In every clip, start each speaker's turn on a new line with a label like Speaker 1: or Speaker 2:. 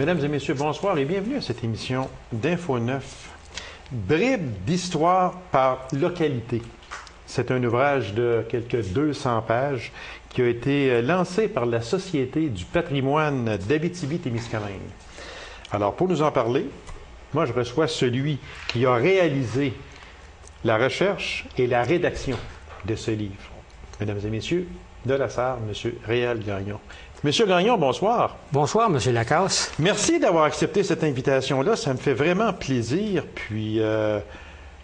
Speaker 1: Mesdames et messieurs, bonsoir et bienvenue à cette émission d'Info 9. Bribes d'histoire par localité. C'est un ouvrage de quelques 200 pages qui a été lancé par la Société du patrimoine d'Abitibi-Témiscamingue. Alors, pour nous en parler, moi, je reçois celui qui a réalisé la recherche et la rédaction de ce livre. Mesdames et messieurs, de la Sarre, M. Réal Gagnon. Monsieur Gagnon, bonsoir.
Speaker 2: Bonsoir, M. Lacasse.
Speaker 1: Merci d'avoir accepté cette invitation-là. Ça me fait vraiment plaisir. Puis,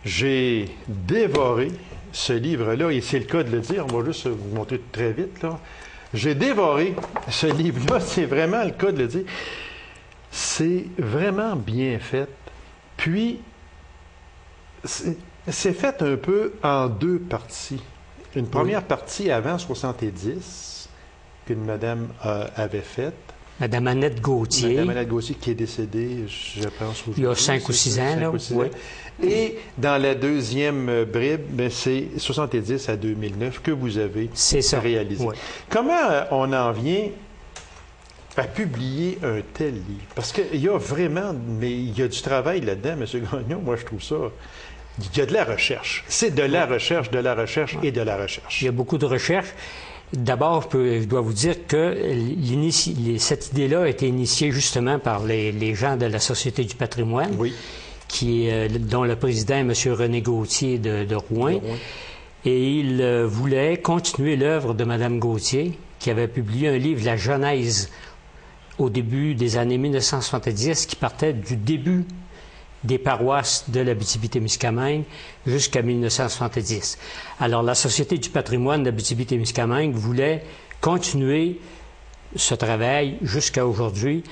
Speaker 1: j'ai dévoré ce livre-là, et c'est le cas de le dire. On va juste vous montrer très vite, là. J'ai dévoré ce livre-là. C'est vraiment le cas de le dire. C'est vraiment bien fait. Puis, c'est fait un peu en deux parties. Une première partie avant 70, qu'une madame avait faite.
Speaker 2: Madame Annette Gauthier.
Speaker 1: Madame Annette Gauthier qui est décédée, je pense,
Speaker 2: il y a 5 ou 6 ans.
Speaker 1: 5 ou 6 ans. Et dans la deuxième bribe, c'est 70 à 2009 que vous avez réalisé. Oui. Comment on en vient à publier un tel livre? Parce qu'il y a vraiment, mais il y a du travail là-dedans, M. Gagnon. Moi, je trouve ça... Il y a de la recherche. C'est de la recherche, de la recherche et de la recherche.
Speaker 2: Il y a beaucoup de recherche. D'abord, je dois vous dire que cette idée-là a été initiée justement par les gens de la Société du patrimoine, dont le président est M. René Gauthier de Rouen. Et il voulait continuer l'œuvre de Mme Gauthier, qui avait publié un livre, La Genèse, au début des années 1970, qui partait du début des paroisses de l'Abitibi-Témiscamingue jusqu'à 1970. Alors, la Société du patrimoine d'Abitibi-Témiscamingue voulait continuer ce travail jusqu'à aujourd'hui,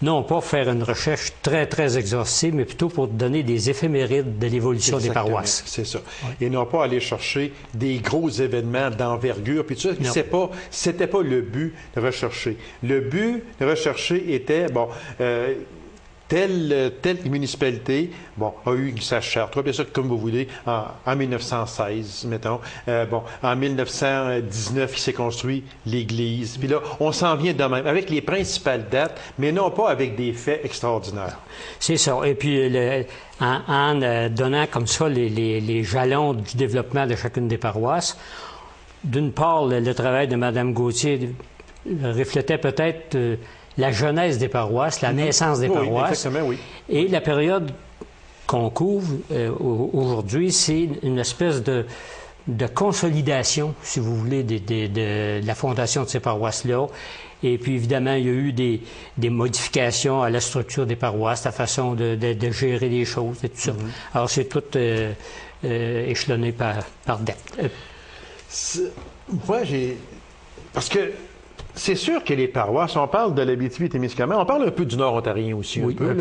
Speaker 2: non pas faire une recherche très, très exhaustive, mais plutôt pour donner des éphémérides de l'évolution des paroisses. C'est ça.
Speaker 1: Oui. Et non pas aller chercher des gros événements d'envergure, puis tout ça. C'était pas le but de rechercher. Le but de rechercher était, telle municipalité, a eu sa charte, bien sûr, comme vous voulez, en 1916, mettons. En 1919, il s'est construit l'église. Puis là, on s'en vient de même, avec les principales dates, mais non pas avec des faits extraordinaires.
Speaker 2: C'est ça. Et puis, en donnant comme ça les jalons du développement de chacune des paroisses, d'une part, le travail de Mme Gauthier reflétait peut-être... la genèse des paroisses, la naissance des paroisses.
Speaker 1: Oui.
Speaker 2: Et la période qu'on couvre aujourd'hui, c'est une espèce de consolidation, si vous voulez, de la fondation de ces paroisses-là. Et puis, évidemment, il y a eu des modifications à la structure des paroisses, la façon de gérer les choses et tout ça. Alors, c'est tout échelonné par date.
Speaker 1: Moi, parce que c'est sûr que les paroisses, on parle de l'Abitibi-Témiscamingue, on parle un peu du Nord ontarien aussi, un peu,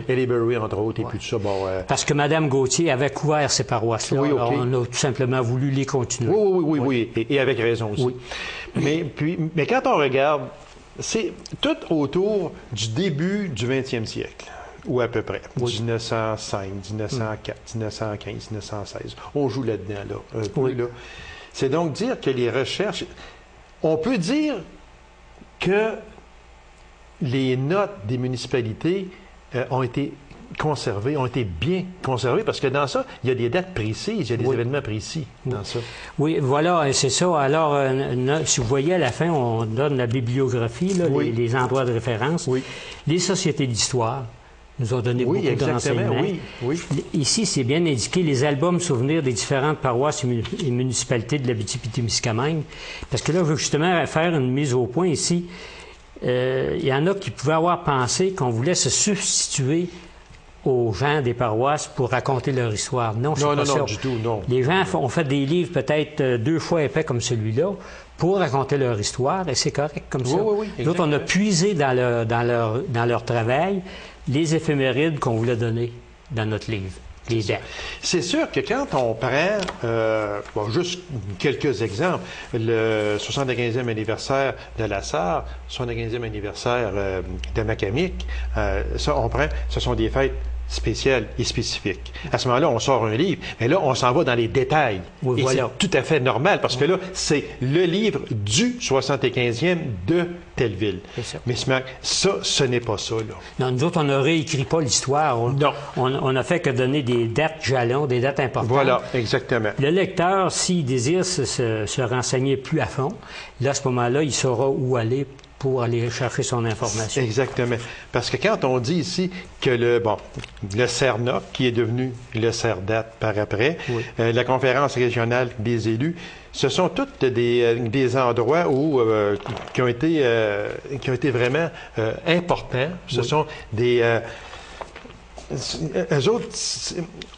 Speaker 1: et les Berry, entre autres, et puis tout ça.
Speaker 2: Parce que Mme Gauthier avait couvert ces paroisses-là, alors on a tout simplement voulu les continuer.
Speaker 1: Oui, et avec raison aussi. Oui. Mais quand on regarde, c'est tout autour du début du 20e siècle, ou à peu près, 1905, 1904, 1915, 1916. On joue là-dedans, là, un peu, là. C'est donc dire que les recherches... On peut dire que les notes des municipalités ont été conservées, ont été bien conservées, parce que dans ça, il y a des dates précises, il y a des événements précis dans ça.
Speaker 2: Oui, voilà, c'est ça. Alors, si vous voyez, à la fin, on donne la bibliographie, là, les endroits de référence. Les sociétés d'histoire nous ont donné beaucoup de renseignements. Ici, c'est bien indiqué les albums souvenirs des différentes paroisses et municipalités de l'Abitibi-Témiscamingue. Parce que là, je veux justement faire une mise au point ici. Il y en a qui pouvaient avoir pensé qu'on voulait se substituer aux gens des paroisses pour raconter leur histoire. Non, c'est pas ça.
Speaker 1: Non, du tout, non.
Speaker 2: Les gens ont fait des livres peut-être 2 fois épais comme celui-là pour raconter leur histoire, et c'est correct comme ça. D'autres, on a puisé dans leur travail les éphémérides qu'on voulait donner dans notre livre.
Speaker 1: C'est sûr que quand on prend, juste quelques exemples, le 75e anniversaire de la Sarre, 75e anniversaire de Macamic, ça, on prend, ce sont des fêtes spécial et spécifique. À ce moment-là, on sort un livre, mais là, on s'en va dans les détails.
Speaker 2: Oui,
Speaker 1: et
Speaker 2: voilà.
Speaker 1: c'est tout à fait normal, parce que là, c'est le livre du 75e de telle ville. Mais ça, ce n'est pas ça, là.
Speaker 2: Non, nous autres, on ne réécrit pas l'histoire.
Speaker 1: Non.
Speaker 2: On n'a fait que donner des dates jalons, des dates importantes.
Speaker 1: Voilà, exactement.
Speaker 2: Le lecteur, s'il désire se renseigner plus à fond, là, à ce moment-là, il saura où aller pour aller chercher son information.
Speaker 1: Exactement. Parce que quand on dit ici que le CERNA, qui est devenu le CERDAT par après,
Speaker 2: oui.
Speaker 1: La conférence régionale des élus, ce sont tous des endroits qui ont été vraiment importants. Ce
Speaker 2: oui.
Speaker 1: sont des... eux autres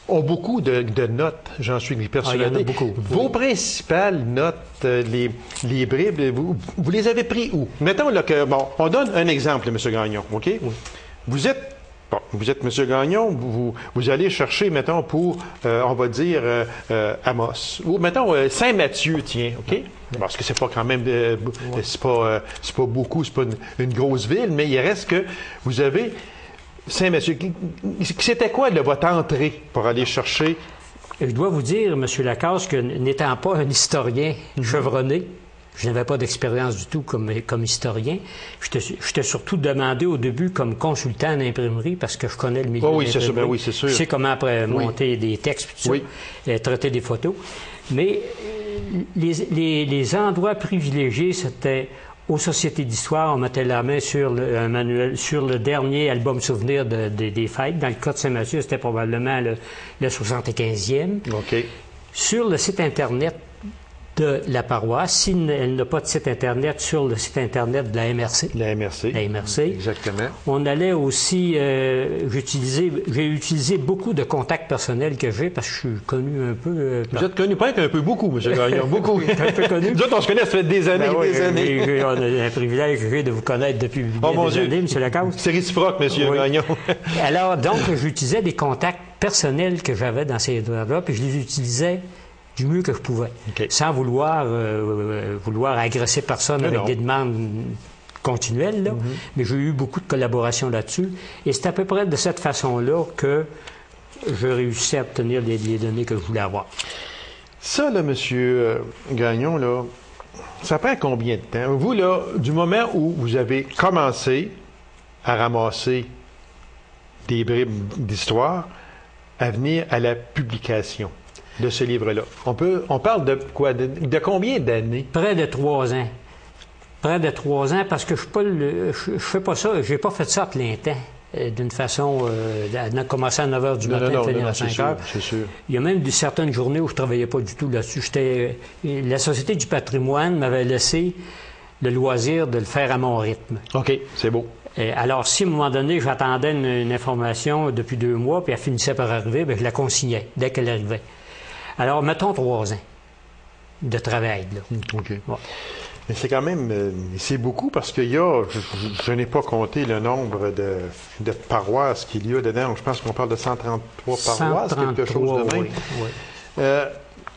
Speaker 1: ont beaucoup de notes, j'en suis persuadé.
Speaker 2: Il y en a beaucoup.
Speaker 1: Vos principales notes, les bribes, vous les avez pris où? Mettons là, on donne un exemple, M. Gagnon, OK? Oui. Vous êtes M. Gagnon, vous allez chercher, mettons, pour, on va dire, Amos. Ou, mettons, Saint-Mathieu, tiens, OK? Oui. Parce que c'est pas quand même, c'est pas beaucoup, c'est pas une grosse ville, mais il reste que vous avez... Saint-Mathieu, c'était quoi votre entrée pour aller chercher?
Speaker 2: Je dois vous dire, M. Lacasse, que n'étant pas un historien chevronné, je n'avais pas d'expérience du tout comme historien. Je t'ai surtout demandé au début comme consultant en imprimerie parce que je connais le milieu de l'imprimerie.
Speaker 1: Oui, c'est sûr.
Speaker 2: Je sais comment monter des textes, tout ça, traiter des photos. Mais les endroits privilégiés, c'était... Aux sociétés d'histoire, on mettait la main sur un manuel, sur le dernier album souvenir des fêtes. Dans le cas de Saint-Mathieu, c'était probablement le 75e.
Speaker 1: OK.
Speaker 2: Sur le site Internet de la paroisse, si elle n'a pas de site Internet, sur le site Internet de la MRC.
Speaker 1: La MRC.
Speaker 2: La MRC.
Speaker 1: Exactement.
Speaker 2: On allait aussi... j'ai utilisé beaucoup de contacts personnels que j'ai parce que je suis connu un peu...
Speaker 1: Vous êtes connu, pas un peu, beaucoup, M. Gagnon, beaucoup.
Speaker 2: Un peu connu.
Speaker 1: Nous autres, on se connaît, ça fait des années et des années.
Speaker 2: On a un privilège de vous connaître depuis des années, M. Lacasse.
Speaker 1: C'est réciproque, M. Gagnon.
Speaker 2: Alors, donc, j'utilisais des contacts personnels que j'avais dans ces endroits-là, puis je les utilisais du mieux que je pouvais, sans vouloir agresser personne avec des demandes continuelles, là. Mais j'ai eu beaucoup de collaborations là-dessus. Et c'est à peu près de cette façon-là que je réussis à obtenir les données que je voulais avoir.
Speaker 1: Ça, là, M. Gagnon, là, ça prend combien de temps? Vous, là, du moment où vous avez commencé à ramasser des bribes d'histoire, à venir à la publication de ce livre-là. On parle de quoi? De combien d'années?
Speaker 2: Près de 3 ans. Près de 3 ans, parce que je fais pas ça, j'ai pas fait ça à plein temps, d'une façon, commencer à 9 h du matin, finir à 5 h.
Speaker 1: C'est sûr.
Speaker 2: Il y a même certaines journées où je travaillais pas du tout là-dessus. La Société du patrimoine m'avait laissé le loisir de le faire à mon rythme.
Speaker 1: OK, c'est beau.
Speaker 2: Alors, si à un moment donné, j'attendais une information depuis 2 mois, puis elle finissait par arriver, bien, je la consignais dès qu'elle arrivait. Alors, mettons 3 ans de travail, là.
Speaker 1: OK.
Speaker 2: Ouais.
Speaker 1: Mais c'est quand même... c'est beaucoup parce qu'il y a... Je n'ai pas compté le nombre de paroisses qu'il y a dedans. Je pense qu'on parle de 133 paroisses, quelque chose de même.
Speaker 2: Oui.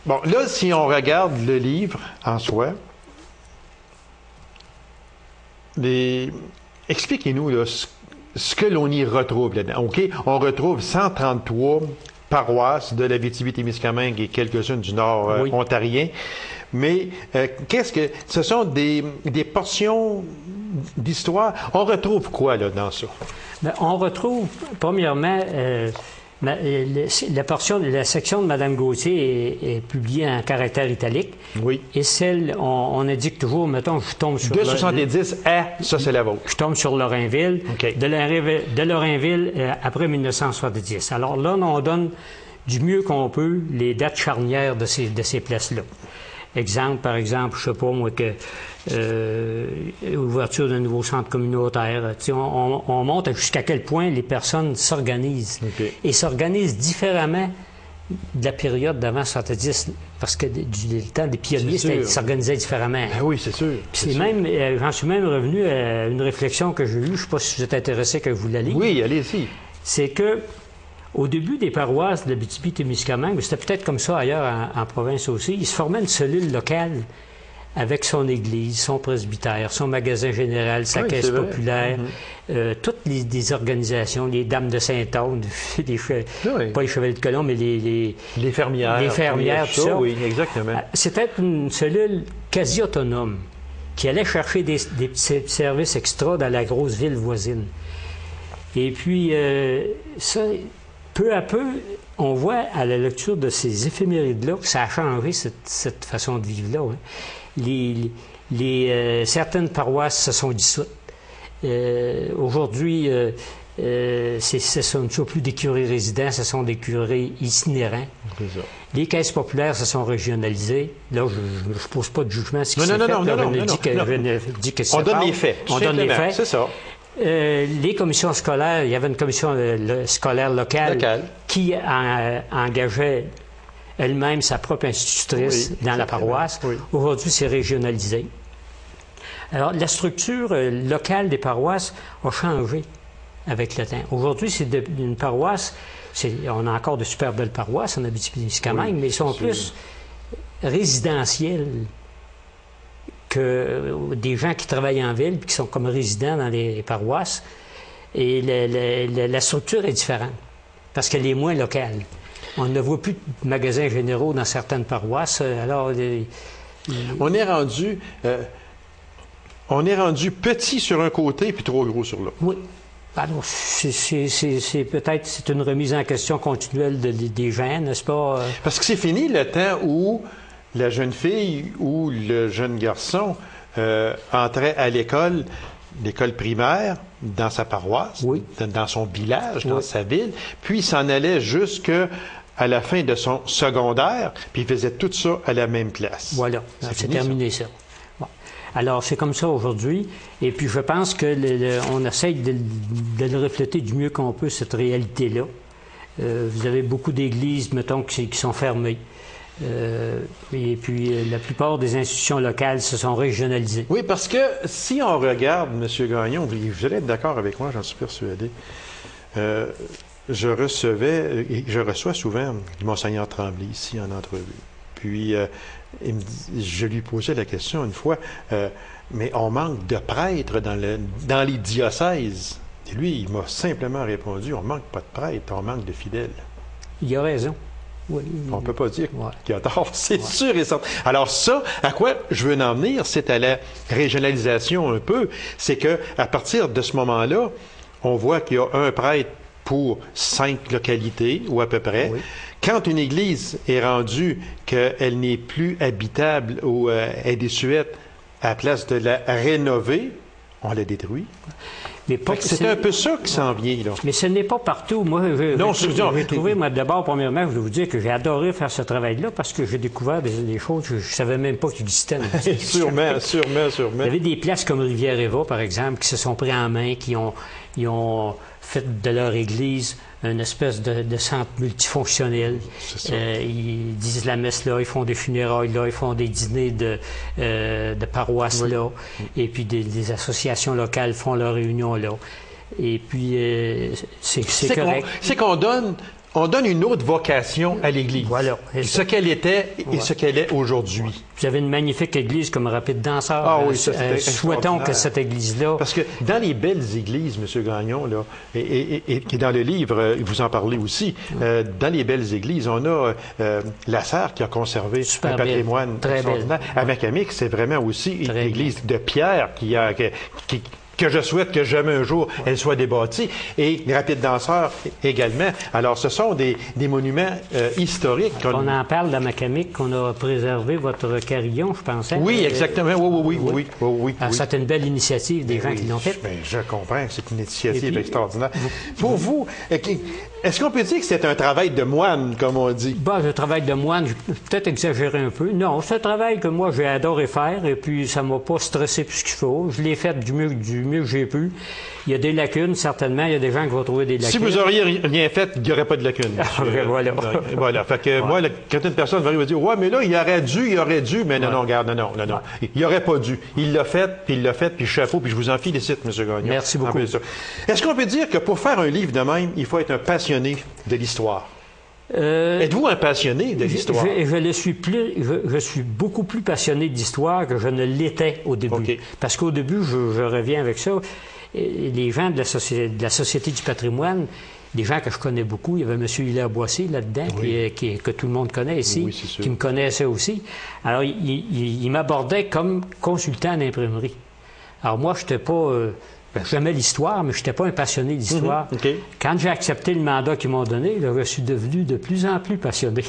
Speaker 1: Bon, là, si on regarde le livre en soi, expliquez-nous là, ce que l'on y retrouve là-dedans. OK? On retrouve 133 paroisses de l'Abitibi-Témiscamingue et quelques-unes du nord ontarien. Mais ce sont des portions d'histoire. On retrouve quoi là dans ça?
Speaker 2: Bien, on retrouve, premièrement, la section de Mme Gauthier est publiée en caractère italique. Oui. Et celle, on indique toujours, mettons, je tombe sur...
Speaker 1: De 70 à, ça c'est la vôtre.
Speaker 2: Je tombe sur Lorrainville.
Speaker 1: Okay.
Speaker 2: De Lorrainville après 1970. Alors là, on donne du mieux qu'on peut les dates charnières de ces places-là. Exemple, par exemple, je ne sais pas moi, ouverture d'un nouveau centre communautaire. On montre jusqu'à quel point les personnes s'organisent. Okay. Et s'organisent différemment de la période d'avant 70, parce que du temps des pionniers, s'organisaient différemment.
Speaker 1: Ben oui, c'est sûr.
Speaker 2: Puis j'en suis même revenu à une réflexion que j'ai eue, je ne sais pas si vous êtes intéressé que vous la lisiez.
Speaker 1: Oui, allez-y.
Speaker 2: C'est que au début des paroisses de l'Abitibi-Témiscamingue, c'était peut-être comme ça ailleurs en province aussi, il se formait une cellule locale avec son église, son presbytère, son magasin général, sa caisse populaire, toutes les organisations, les Dames de Saint-Aude, pas les Chevaliers de Colomb, mais les
Speaker 1: fermières.
Speaker 2: Les fermières, tout ça.
Speaker 1: Oui, exactement.
Speaker 2: C'était une cellule quasi autonome qui allait chercher des petits services extra dans la grosse ville voisine. Et puis, ça, peu à peu, on voit à la lecture de ces éphémérides-là que ça a changé cette façon de vivre-là. Hein. Certaines paroisses se sont dissoutes. Aujourd'hui, ce ne sont plus des curés résidents, ce sont des curés itinérants. Les caisses populaires se sont régionalisées. Là, je ne pose pas de jugement sur ce qui s'est fait. Je ne dis que
Speaker 1: on donne les faits.
Speaker 2: On donne les faits.
Speaker 1: C'est ça.
Speaker 2: Les commissions scolaires, il y avait une commission scolaire locale qui engageait elle-même sa propre institutrice dans la paroisse. Oui. Aujourd'hui, c'est régionalisé. Alors, la structure locale des paroisses a changé avec le temps. Aujourd'hui, c'est une paroisse, on a encore de super belles paroisses en Abitibi-Témiscamingue, mais ils sont plus résidentiels que des gens qui travaillent en ville et qui sont comme résidents dans les paroisses. Et la structure est différente parce qu'elle est moins locale. On ne voit plus de magasins généraux dans certaines paroisses. Alors,
Speaker 1: on est rendu petit sur un côté puis trop gros sur l'autre.
Speaker 2: Oui. Alors, c'est peut-être une remise en question continuelle des gens, n'est-ce pas?
Speaker 1: Parce que c'est fini le temps où la jeune fille ou le jeune garçon entrait à l'école primaire, dans sa paroisse, dans son village, dans sa ville, puis s'en allait jusqu'à la fin de son secondaire, puis il faisait tout ça à la même place.
Speaker 2: Voilà, c'est terminé ça. Bon. Alors, c'est comme ça aujourd'hui, et puis je pense qu'on essaye de le refléter du mieux qu'on peut, cette réalité-là. Vous avez beaucoup d'églises, mettons, qui sont fermées. Et puis, la plupart des institutions locales se sont régionalisées.
Speaker 1: Oui, parce que si on regarde, M. Gagnon, vous allez être d'accord avec moi, j'en suis persuadé, je reçois souvent Monseigneur Tremblay ici en entrevue. Puis, je lui posais la question une fois, mais on manque de prêtres dans les diocèses. Et lui, il m'a simplement répondu, on ne manque pas de prêtres, on manque de fidèles.
Speaker 2: Il a raison. Oui.
Speaker 1: On ne peut pas dire qu'il a tort, c'est sûr et certain. Alors ça, à quoi je veux en venir, c'est à la régionalisation un peu, c'est qu'à partir de ce moment-là, on voit qu'il y a un prêtre pour 5 localités, ou à peu près. Oui. Quand une église est rendue qu'elle n'est plus habitable ou est désuète, à la place de la rénover, on la détruit. C'est un peu ça qui s'en vient, là.
Speaker 2: Mais ce n'est pas partout. Moi, j'ai trouvé, d'abord, premièrement, je vais vous dire que j'ai adoré faire ce travail-là parce que j'ai découvert des choses que je ne savais même pas qu'il existait.
Speaker 1: Sûrement.
Speaker 2: Il y avait des places comme Rivière-Éva, par exemple, qui se sont pris en main, qui ont fait de leur église une espèce de centre multifonctionnel. Ils disent la messe là, ils font des funérailles là, ils font des dîners de paroisse là, et puis des associations locales font leurs réunions là. Et puis, c'est correct.
Speaker 1: C'est qu'on donne une autre vocation à l'Église.
Speaker 2: Voilà.
Speaker 1: Ce qu'elle était et ce qu'elle est aujourd'hui.
Speaker 2: Vous avez une magnifique église comme Rapide Danseur. Souhaitons que cette église-là...
Speaker 1: Parce que dans les belles églises, M. Gagnon, là, et qui est dans le livre, vous en parlez aussi, dans les belles églises, on a la Serre qui a conservé un patrimoine extraordinaire. À Macamic, c'est vraiment aussi une église de pierre que je souhaite que jamais un jour elle soit débâtie, et les Rapides Danseurs également. Alors, ce sont des monuments historiques.
Speaker 2: On en parle dans Macamic, qu'on a préservé votre carillon, je pensais.
Speaker 1: Oui, exactement. Oui.
Speaker 2: Alors, c'est une belle initiative des gens qui l'ont faite.
Speaker 1: Je comprends que c'est une initiative extraordinaire. Pour vous, est-ce qu'on peut dire que c'est un travail de moine, comme on dit?
Speaker 2: Le travail de moine, je peux peut-être exagérer un peu. Non, c'est un travail que moi, j'ai adoré faire, et puis ça ne m'a pas stressé plus qu'il faut. Je l'ai fait du mieux que j'ai pu. Il y a des lacunes, certainement. Il y a des gens qui vont trouver des lacunes.
Speaker 1: Si vous auriez rien fait, il n'y aurait pas de lacunes. Voilà. Fait que moi, quand une personne va dire, ouais, mais là, il aurait dû, mais non, regarde, non. Il n'aurait pas dû. Il l'a fait, puis chapeau, puis je vous en félicite, M. Gagnon.
Speaker 2: Merci beaucoup.
Speaker 1: Est-ce qu'on peut dire que pour faire un livre de même, il faut être un passionné de l'histoire? Êtes-vous un passionné de l'histoire?
Speaker 2: Je suis beaucoup plus passionné d'histoire que je ne l'étais au début. Okay. Parce qu'au début, je reviens avec ça, les gens de la Société du patrimoine, des gens que je connais beaucoup, il y avait M. Hilaire Boissy là-dedans, oui. que tout le monde connaît ici, oui, qui me connaissait aussi. Alors, il m'abordait comme consultant en imprimerie. Alors moi, je n'étais pas... J'aimais l'histoire, mais je n'étais pas un passionné d'histoire. Okay. Quand j'ai accepté le mandat qu'ils m'ont donné, là, je suis devenu de plus en plus passionné.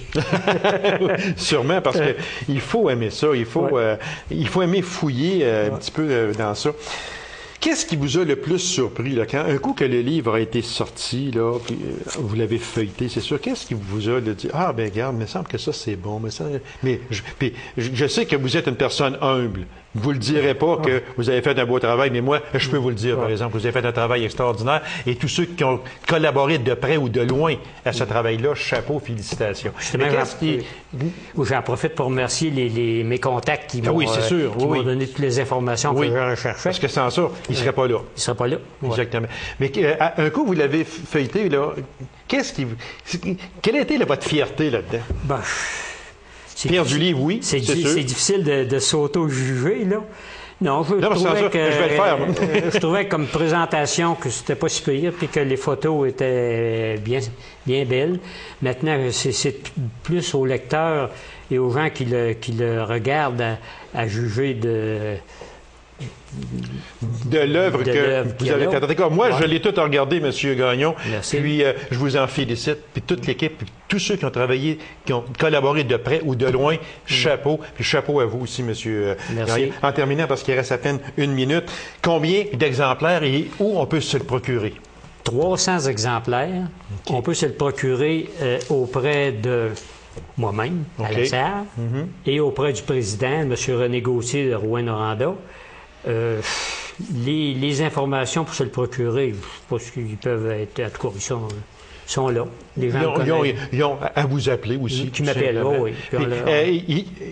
Speaker 1: Sûrement, parce qu'il faut aimer ça. Il faut aimer fouiller un petit peu dans ça. Qu'est-ce qui vous a le plus surpris, là, quand un coup que le livre a été sorti, là, puis vous l'avez feuilleté, c'est sûr, qu'est-ce qui vous a dit, ah, ben regarde, il me semble que ça, c'est bon, mais je sais que vous êtes une personne humble. Vous le direz pas que vous avez fait un beau travail, mais moi, je peux vous le dire, par exemple, vous avez fait un travail extraordinaire, et tous ceux qui ont collaboré de près ou de loin à ce travail-là, chapeau, félicitations.
Speaker 2: J'en profite pour remercier mes contacts qui m'ont donné toutes les informations que je recherchais.
Speaker 1: Parce que sans ça, il ne serait pas là.
Speaker 2: Il ne serait pas là.
Speaker 1: Exactement. Mais un coup, vous l'avez feuilleté, là, quelle a été votre fierté là-dedans?
Speaker 2: Ben,
Speaker 1: Pierre du livre, oui, c'est
Speaker 2: difficile de s'auto-juger, là. Non, je trouvais comme présentation que c'était pas si pire, puis que les photos étaient bien belles. Maintenant, c'est plus aux lecteurs et aux gens qui le regardent à juger de l'œuvre que
Speaker 1: vous avez faite. D'accord. Moi, je l'ai tout regardé, M. Gagnon. Merci. Puis, je vous en félicite. Puis toute l'équipe, puis tous ceux qui ont travaillé, qui ont collaboré de près ou de loin, chapeau. Puis chapeau à vous aussi, M. Gagnon. En terminant, parce qu'il reste à peine 1 minute, combien d'exemplaires et où on peut se le procurer?
Speaker 2: 300 exemplaires. Okay. On peut se le procurer auprès de moi-même, à la serre, et auprès du président, M. René Gauthier de Rouyn-Noranda. Les informations pour se le procurer, je ne sais pas s'ils peuvent être, en tout cas, ils sont là. Les gens
Speaker 1: ils ont à vous appeler aussi.
Speaker 2: Qui m'appellent, oui.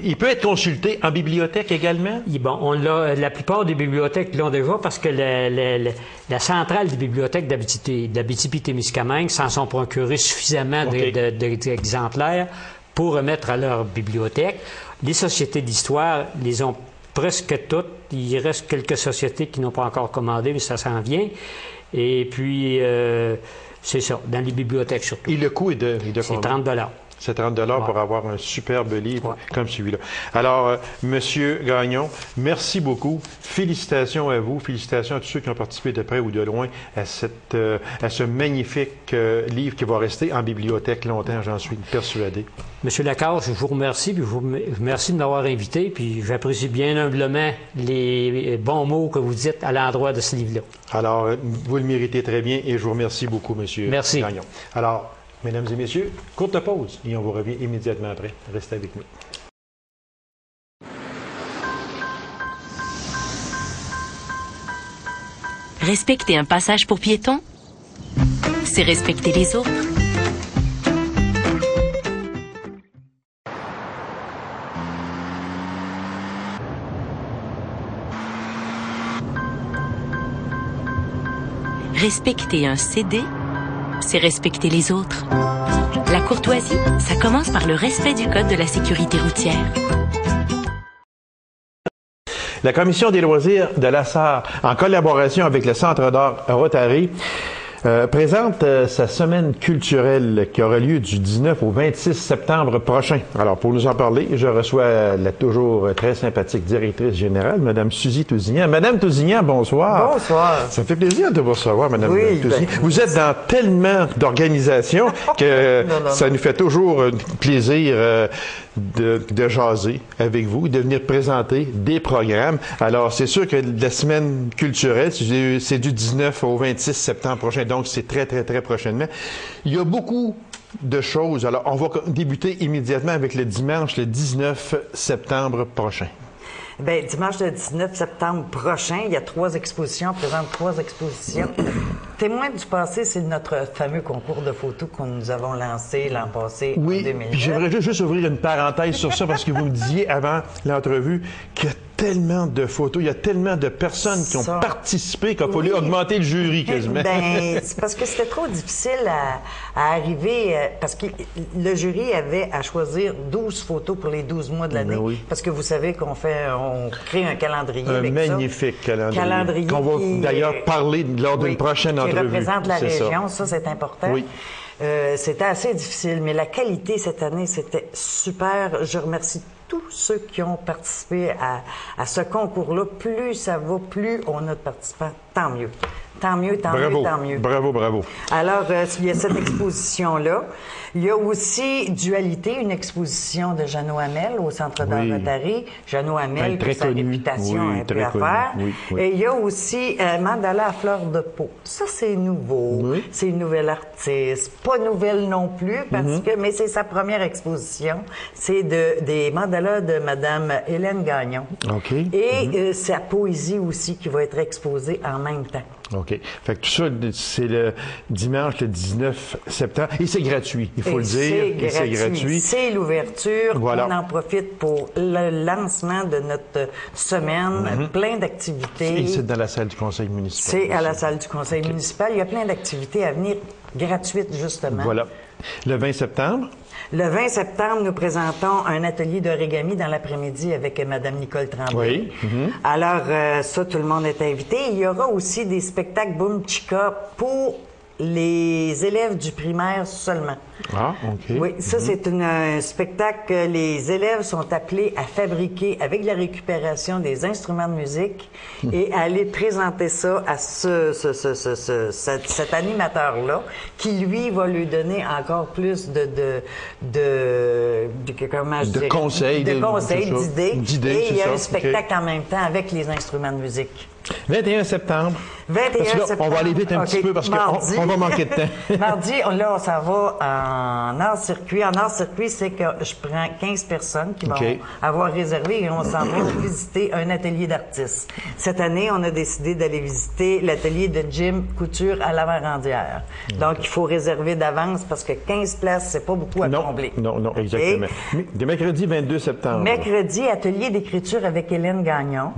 Speaker 1: Il peut être consulté en bibliothèque également?
Speaker 2: Bon, la plupart des bibliothèques l'ont déjà parce que la centrale des bibliothèques d'Abitibi-Témiscamingue s'en sont procurés suffisamment d'exemplaires pour remettre à leur bibliothèque. Les sociétés d'histoire les ont presque toutes. Il reste quelques sociétés qui n'ont pas encore commandé, mais ça s'en vient. Et puis, c'est ça, dans les bibliothèques surtout.
Speaker 1: Et le coût est de
Speaker 2: c'est
Speaker 1: combien?
Speaker 2: 30
Speaker 1: C'est 30 pour avoir un superbe livre comme celui-là. Alors, Monsieur Gagnon, merci beaucoup. Félicitations à vous. Félicitations à tous ceux qui ont participé de près ou de loin à ce magnifique livre qui va rester en bibliothèque longtemps, j'en suis persuadé.
Speaker 2: Monsieur Lacasse, je vous remercie. Puis je vous remercie de m'avoir invité. Puis j'apprécie bien humblement les bons mots que vous dites à l'endroit de ce livre-là. Alors, vous le méritez très bien et je vous remercie beaucoup, Monsieur Gagnon. Alors, mesdames et messieurs, courte pause et on vous revient immédiatement après. Restez avec nous.
Speaker 3: Respecter un passage pour piétons, c'est respecter les autres. Respecter un CD, c'est respecter les autres. La courtoisie, ça commence par le respect du code de la sécurité routière.
Speaker 1: La Commission des loisirs de la Sarre, en collaboration avec le Centre d'art Rotary, présente sa semaine culturelle qui aura lieu du 19 au 26 septembre prochain. Alors, pour nous en parler, je reçois la toujours très sympathique directrice générale, Mme Suzy Tousignan. Madame Tousignan, bonsoir.
Speaker 4: Bonsoir.
Speaker 1: Ça me fait plaisir de vous recevoir, Mme Tousignan. Vous êtes dans tellement d'organisations que ça nous fait toujours plaisir de jaser avec vous, de venir présenter des programmes. Alors, c'est sûr que la semaine culturelle, c'est du 19 au 26 septembre prochain, donc c'est très, très, très prochainement. Il y a beaucoup de choses. Alors, on va débuter immédiatement avec le dimanche, le 19 septembre prochain.
Speaker 4: Bien, dimanche le 19 septembre prochain, il y a 3 expositions. On présente 3 expositions. Témoins du passé, c'est notre fameux concours de photos que nous avons lancé l'an passé, en 2009.
Speaker 1: Oui, j'aimerais juste ouvrir une parenthèse sur ça parce que vous me disiez avant l'entrevue que tellement de photos, il y a tellement de personnes qui ont participé qu'il a fallu augmenter le jury quasiment.
Speaker 4: Ben, c'est parce que c'était trop difficile à arriver, parce que le jury avait à choisir 12 photos pour les 12 mois de l'année.
Speaker 1: Oui.
Speaker 4: Parce que vous savez qu'on crée un calendrier avec
Speaker 1: magnifique calendrier. Qu'on va d'ailleurs parler lors d'une prochaine entrevue.
Speaker 4: Qui représente la région, ça c'est important.
Speaker 1: Oui.
Speaker 4: C'était assez difficile, mais la qualité cette année, c'était super. Je remercie tous ceux qui ont participé à ce concours-là. Plus ça va, plus on a de participants, tant mieux. Tant mieux, tant mieux, tant mieux.
Speaker 1: Bravo, bravo.
Speaker 4: Alors, il y a cette exposition-là. Il y a aussi Dualité, une exposition de Jeannot Hamel au Centre d'art Rotary. Jeannot Hamel, pour sa réputation, un peu à faire. Et il y a aussi Mandala à fleur de peau. Ça, c'est nouveau. Oui. C'est une nouvelle artiste. Pas nouvelle non plus, parce que, mais c'est sa première exposition. C'est des mandalas de Madame Hélène Gagnon.
Speaker 1: OK.
Speaker 4: Et sa poésie aussi qui va être exposée en même temps.
Speaker 1: OK. Fait que tout ça, c'est le dimanche, le 19 septembre. Et c'est gratuit, il faut le dire.
Speaker 4: C'est gratuit. C'est l'ouverture.
Speaker 1: Voilà.
Speaker 4: On en profite pour le lancement de notre semaine. Plein d'activités.
Speaker 1: Et c'est dans la salle du conseil municipal.
Speaker 4: C'est à la salle du conseil municipal. Il y a plein d'activités à venir gratuites, justement.
Speaker 1: Voilà. Le 20 septembre?
Speaker 4: Le 20 septembre, nous présentons un atelier d'origami dans l'après-midi avec Mme Nicole Tremblay.
Speaker 1: Oui.
Speaker 4: Alors, ça, tout le monde est invité. Il y aura aussi des spectacles Boom Chica pour les élèves du primaire seulement.
Speaker 1: Ah, OK.
Speaker 4: Oui, ça, c'est un spectacle que les élèves sont appelés à fabriquer avec la récupération des instruments de musique et à aller présenter ça à cet animateur-là qui, lui, va lui donner encore plus de conseils, d'idées. Et il y a un spectacle en même temps avec les instruments de musique.
Speaker 1: 21 septembre.
Speaker 4: 21 septembre.
Speaker 1: On va aller vite un petit peu parce qu'on va manquer de temps.
Speaker 4: Mardi, là, ça va en hors-circuit. En hors-circuit, c'est que je prends 15 personnes qui vont avoir réservé et on s'en va visiter un atelier d'artistes. Cette année, on a décidé d'aller visiter l'atelier de Jim Couture à Laverandière. Donc, il faut réserver d'avance parce que 15 places, c'est pas beaucoup à combler.
Speaker 1: Non, exactement. De mercredi 22 septembre.
Speaker 4: Mercredi, atelier d'écriture avec Hélène Gagnon.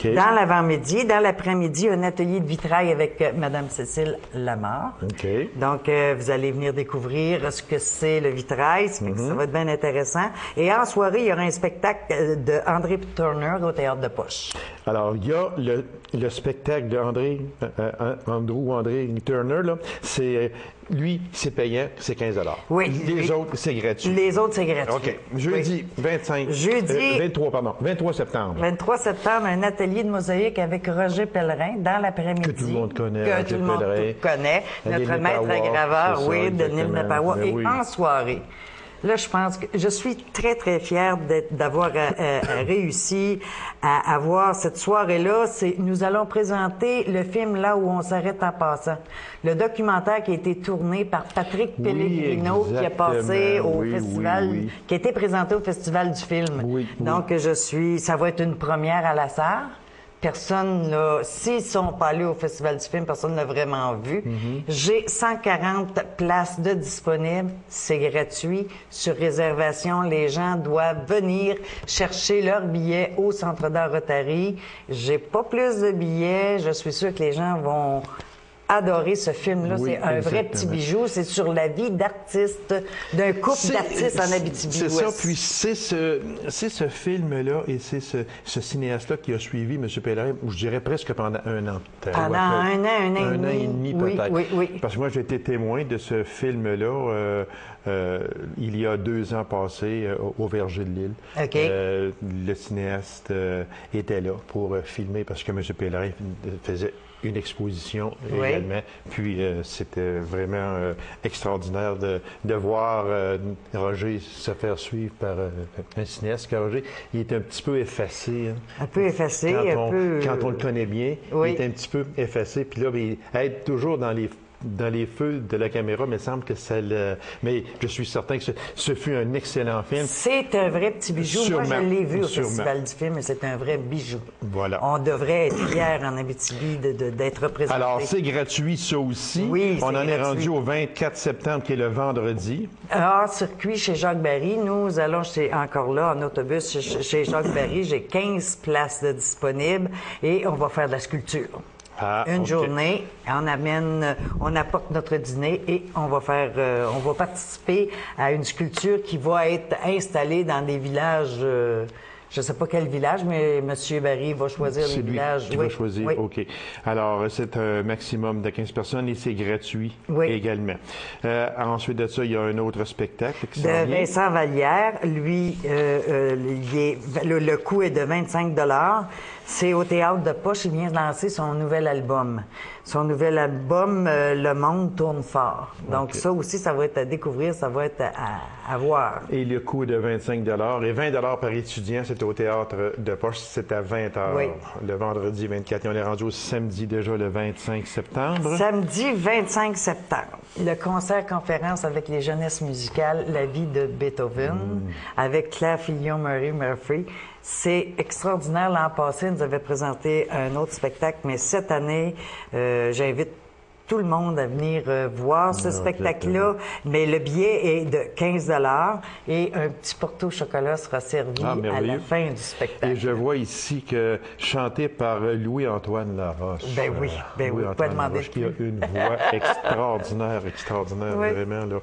Speaker 4: Dans l'avant-midi. Dans l'après-midi, un atelier de vitrail avec Mme Cécile Lamar. Donc, vous allez venir découvrir ce que c'est le vitrail. Ça va être bien intéressant. Et en soirée, il y aura un spectacle de André Turner au Théâtre de Poche.
Speaker 1: Alors, il y a le spectacle de André Turner, là. Lui, c'est payant, c'est 15 $.
Speaker 4: Oui.
Speaker 1: Les autres, c'est gratuit.
Speaker 4: Les autres, c'est gratuit.
Speaker 1: OK. Jeudi 23 septembre.
Speaker 4: 23 septembre, un atelier de mosaïque avec Roger Pellerin dans l'après-midi.
Speaker 1: Que tout le monde connaît.
Speaker 4: Que tout le monde connaît. Notre maître graveur, de Nil Napawa. Et en soirée. Là, je pense que je suis très, très fière d'avoir réussi à avoir cette soirée-là. Nous allons présenter le film Là où on s'arrête en passant. Le documentaire qui a été tourné par Patrick Pellegrino, qui a passé au festival, qui a été présenté au Festival du film. Donc, ça va être une première à la Sarre. Personne, là, s'ils ne sont pas allés au Festival du film, personne ne l'a vraiment vu. J'ai 140 places de disponibles. C'est gratuit. Sur réservation, les gens doivent venir chercher leurs billets au Centre d'art Rotary. J'ai pas plus de billets. Je suis sûre que les gens vont adorer ce film-là. C'est un vrai petit bijou. C'est sur la vie d'artiste, d'un couple d'artistes en Abitibi-Ouest.
Speaker 1: C'est ça. Puis c'est ce film-là et c'est ce cinéaste-là qui a suivi M. Pellerin, je dirais presque pendant un an.
Speaker 4: Pendant un an et demi,
Speaker 1: peut-être.
Speaker 4: Oui.
Speaker 1: Parce que moi, j'ai été témoin de ce film-là il y a 2 ans passés au Verger de l'Île. Le cinéaste était là pour filmer parce que M. Pellerin faisait une exposition également. Puis c'était vraiment extraordinaire de voir Roger se faire suivre par un cinéaste. Car Roger, il est un petit peu effacé.
Speaker 4: Un peu effacé,
Speaker 1: quand on le connaît bien, il est un petit peu effacé. Puis là, être toujours dans les dans les feux de la caméra, mais il semble que ça le... Mais je suis certain que ce fut un excellent film.
Speaker 4: C'est un vrai petit bijou.
Speaker 1: Sûrement.
Speaker 4: Moi, je l'ai vu au
Speaker 1: Sûrement.
Speaker 4: Festival du film et c'est un vrai bijou.
Speaker 1: Voilà.
Speaker 4: On devrait être fiers en Abitibi d'être représentés.
Speaker 1: Alors, c'est gratuit, ça aussi.
Speaker 4: Oui,
Speaker 1: on en est
Speaker 4: gratuit.
Speaker 1: rendu au 24 septembre, qui est le vendredi.
Speaker 4: Hors circuit chez Jacques Barry. Nous allons encore là, en autobus, chez Jacques Barry. J'ai 15 places de disponibles et on va faire de la sculpture. Une journée, on apporte notre dîner et on va participer à une sculpture qui va être installée dans des villages. Je ne sais pas quel village, mais M. Barry va choisir les villages.
Speaker 1: Il va choisir,
Speaker 4: oui.
Speaker 1: OK. Alors, c'est un maximum de 15 personnes et c'est gratuit également. Ensuite de ça, il y a un autre spectacle qui s'en vient.
Speaker 4: De Vincent Vallière. Lui, le coût est de 25 $. C'est au Théâtre de Poche. Il vient de lancer son nouvel album. Son nouvel album, Le Monde tourne fort. Donc, ça aussi, ça va être à découvrir, ça va être à voir.
Speaker 1: Et le coût est de 25 $ et 20 $ par étudiant. C'est au Théâtre de Poche. C'est à 20 h le vendredi 24. Et on est rendu au samedi déjà, le 25 septembre.
Speaker 4: Samedi 25 septembre. Le concert-conférence avec les jeunesses musicales, La vie de Beethoven, avec Claire Fillon-Murray Murphy. C'est extraordinaire. L'an passé, ils nous avaient présenté un autre spectacle, mais cette année, j'invite tout le monde à venir voir ce spectacle-là. Mais le billet est de 15 $ et un petit porto au chocolat sera servi à la fin du spectacle.
Speaker 1: Et je vois ici que chanté par Louis-Antoine Laroche.
Speaker 4: Ben oui,
Speaker 1: Louis
Speaker 4: pas demander
Speaker 1: Laroche, qui a une voix extraordinaire, vraiment. Là.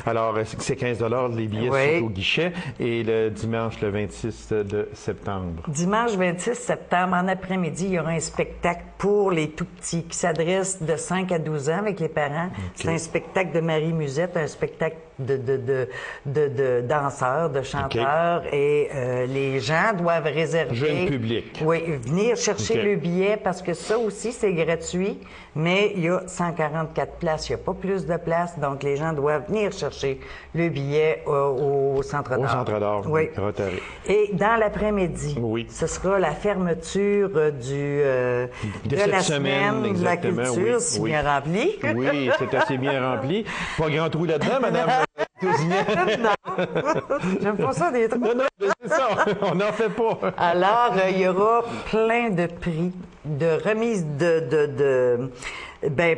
Speaker 1: Alors, c'est 15 $, les billets sont au guichet, et le dimanche, le 26 de septembre.
Speaker 4: Dimanche 26 septembre, en après-midi, il y aura un spectacle pour les tout-petits qui s'adresse de 5 à 12 ans avec les parents. C'est un spectacle de Marie Musette, un spectacle de danseurs, de chanteurs, et les gens doivent réserver...
Speaker 1: Jeune public.
Speaker 4: Oui, venir chercher le billet, parce que ça aussi, c'est gratuit, mais il y a 144 places, il n'y a pas plus de places, donc les gens doivent venir chercher le billet au Centre d'art.
Speaker 1: Au Centre d'art, Rotary.
Speaker 4: Et dans l'après-midi, ce sera la fermeture de la semaine de la culture, si bien rempli.
Speaker 1: Oui, c'est assez bien rempli. Pas grand trou là-dedans, madame.
Speaker 4: Non, j'aime pas ça des trous.
Speaker 1: Non, c'est ça, on n'en fait pas.
Speaker 4: Alors, il y aura plein de prix, de remises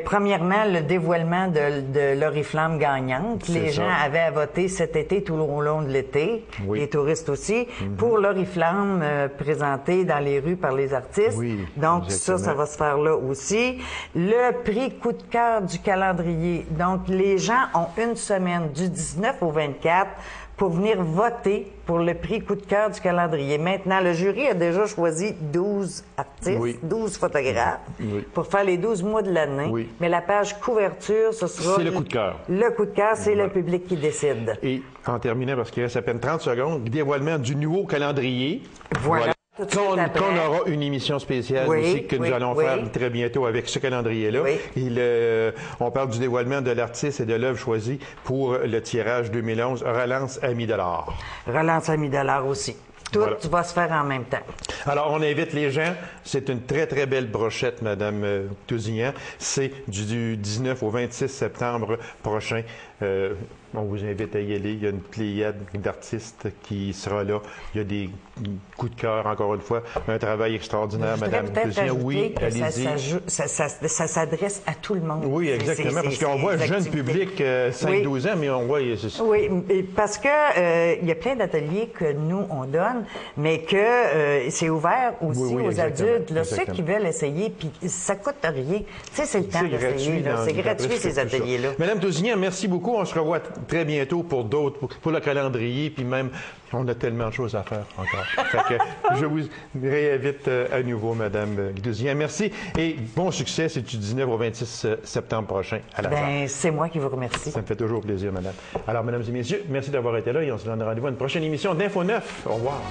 Speaker 4: premièrement, le dévoilement de l'Oriflamme gagnante. Les gens avaient à voter cet été tout au long de l'été, les touristes aussi, pour l'Oriflamme présentée dans les rues par les artistes. Donc, ça va se faire là aussi. Le prix coup de cœur du calendrier. Donc, les gens ont une semaine du 19 au 24 pour venir voter pour le prix coup de cœur du calendrier. Maintenant, le jury a déjà choisi 12 artistes, 12 photographes pour faire les 12 mois de l'année. Mais la page couverture, ce sera...
Speaker 1: C'est le coup de cœur.
Speaker 4: Le coup de cœur, c'est le public qui décide.
Speaker 1: Et en terminant, parce qu'il reste à peine 30 secondes, dévoilement du nouveau calendrier. Voilà. Qu'on aura une émission spéciale aussi que nous allons faire très bientôt avec ce calendrier-là. On parle du dévoilement de l'artiste et de l'œuvre choisie pour le tirage 2011, Relance à $.
Speaker 4: Relance à $, aussi. Tout va se faire en même temps.
Speaker 1: Alors, on invite les gens. C'est une très, très belle brochette, Madame Tousignan. C'est du 19 au 26 septembre prochain. On vous invite à y aller. Il y a une pléiade d'artistes qui sera là. Il y a des coups de cœur, encore une fois. Un travail extraordinaire, Madame Tousignan. Oui, allez-y.
Speaker 4: Ça s'adresse à tout le monde.
Speaker 1: Oui, exactement. Parce qu'on voit un jeune public, 5-12 ans, mais on voit...
Speaker 4: Oui, parce que il y a plein d'ateliers que nous, on donne, mais que c'est ouvert aussi aux adultes. Là, ceux qui veulent essayer, puis ça coûte rien. Tu sais, c'est le temps d'essayer. C'est gratuit, ces ateliers-là.
Speaker 1: Madame Tousignan, merci beaucoup. On se revoit très bientôt pour d'autres, pour le calendrier, puis même, on a tellement de choses à faire encore. Fait que je vous réinvite à nouveau, Madame Tousignan. Merci et bon succès. C'est du 19 au 26 septembre prochain à la salle.
Speaker 4: C'est moi qui vous remercie.
Speaker 1: Ça me fait toujours plaisir, Madame. Alors, Mesdames et Messieurs, merci d'avoir été là et on se donne rendez-vous à une prochaine émission d'Info 9. Au revoir.